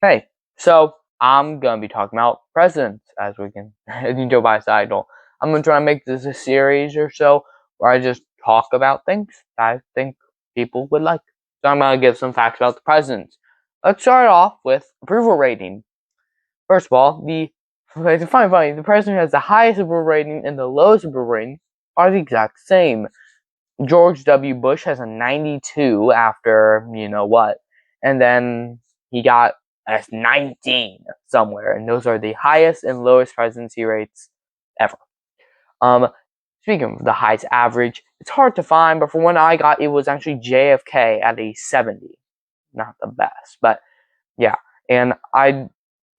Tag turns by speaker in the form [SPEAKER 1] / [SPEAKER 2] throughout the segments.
[SPEAKER 1] Hey, so I'm gonna be talking about presidents as we can Joe Biden's idol. I'm gonna try to make this a series or so where I just talk about things I think people would like. So I'm gonna give some facts about the presidents. Let's start off with approval rating. First of all, it's funny. The president who has the highest approval rating and the lowest approval rating are the exact same. George W. Bush has a 92 after you know what, and then he got a 19 somewhere, and those are the highest and lowest presidency rates ever. Um, Speaking of the highest average, it's hard to find, but from what I got, it was actually JFK at a 70. Not the best, but yeah. And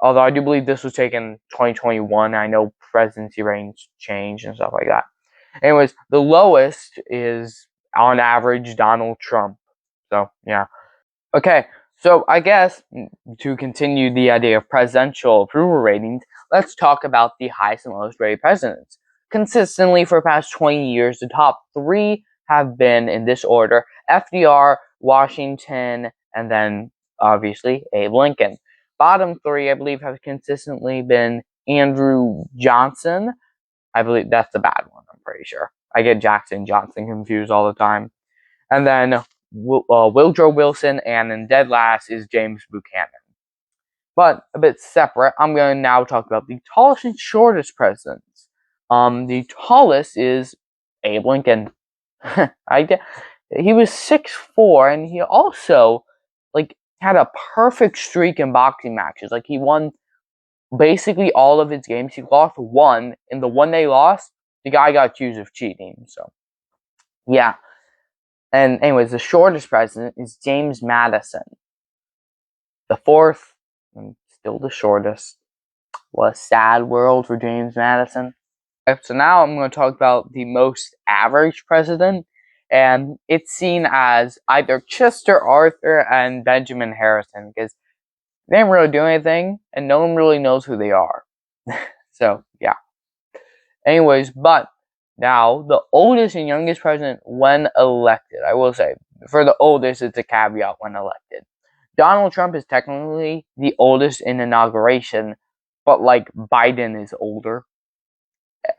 [SPEAKER 1] although I do believe this was taken 2021, I know presidency ratings change and stuff like that. Anyways, the lowest is on average Donald Trump. So yeah. Okay, so I guess to continue the idea of presidential approval ratings, let's talk about the highest and lowest rated presidents. Consistently for the past 20 years, the top three have been in this order: FDR, Washington, and then obviously Abe Lincoln. Bottom three, I believe, have consistently been Andrew Johnson. I believe that's the bad one, I'm pretty sure. I get Jackson Johnson confused all the time. And then Woodrow Wilson, and then dead last is James Buchanan. But a bit separate, I'm going to now talk about the tallest and shortest presidents. The tallest is Abe Lincoln. He was 6'4", and he also had a perfect streak in boxing matches. Like he won basically all of his games. He lost one, and the one they lost, the guy got accused of cheating. So yeah. And anyways, the shortest president is James Madison. The fourth, and still the shortest, was sad world for James Madison. So now I'm going to talk about the most average president, and it's seen as either Chester Arthur and Benjamin Harrison, because they didn't really do anything, and no one really knows who they are. So, yeah. Anyways, but now the oldest and youngest president when elected. I will say, for the oldest, it's a caveat when elected. Donald Trump is technically the oldest in inauguration, but Biden is older.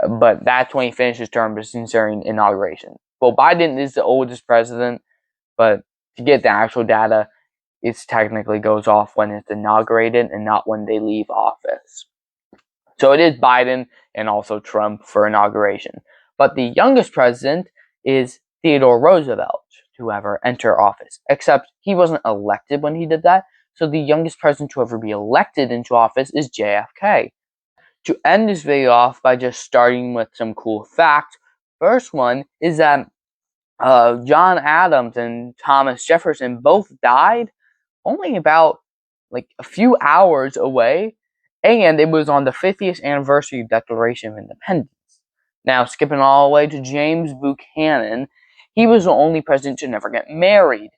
[SPEAKER 1] But that's when he finished his term, but considering inauguration. Well, Biden is the oldest president, but to get the actual data, it technically goes off when it's inaugurated and not when they leave office. So it is Biden and also Trump for inauguration. But the youngest president is Theodore Roosevelt to ever enter office, except he wasn't elected when he did that. So the youngest president to ever be elected into office is JFK. To end this video off by just starting with some cool facts, first one is that John Adams and Thomas Jefferson both died only about a few hours away, and it was on the 50th anniversary of Declaration of Independence. Now, skipping all the way to James Buchanan, he was the only president to never get married,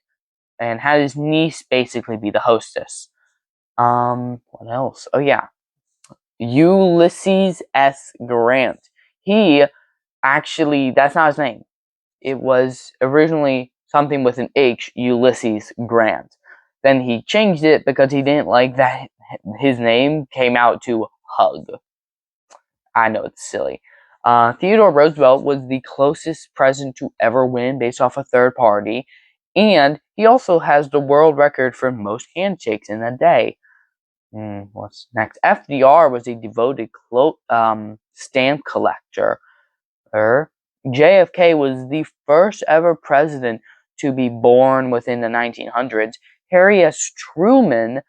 [SPEAKER 1] and had his niece basically be the hostess. What else? Oh yeah, Ulysses S. Grant. He actually, that's not his name. It was originally something with an H, Ulysses Grant. Then he changed it because he didn't like that his name came out to Hug. I know it's silly. Theodore Roosevelt was the closest president to ever win based off a third party, and he also has the world record for most handshakes in a day. What's next? FDR was a devoted stamp collector. JFK was the first ever president to be born within the 1900s. Harry S. Truman,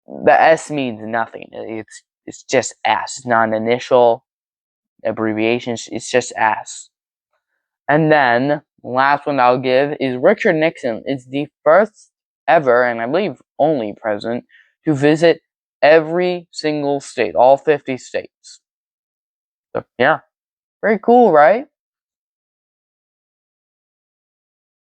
[SPEAKER 1] the S means nothing. It's just S. It's not an initial abbreviation. It's just S. And then last one I'll give is Richard Nixon is the first ever, and I believe only president, to visit every single state, all 50 states. So yeah, very cool, right?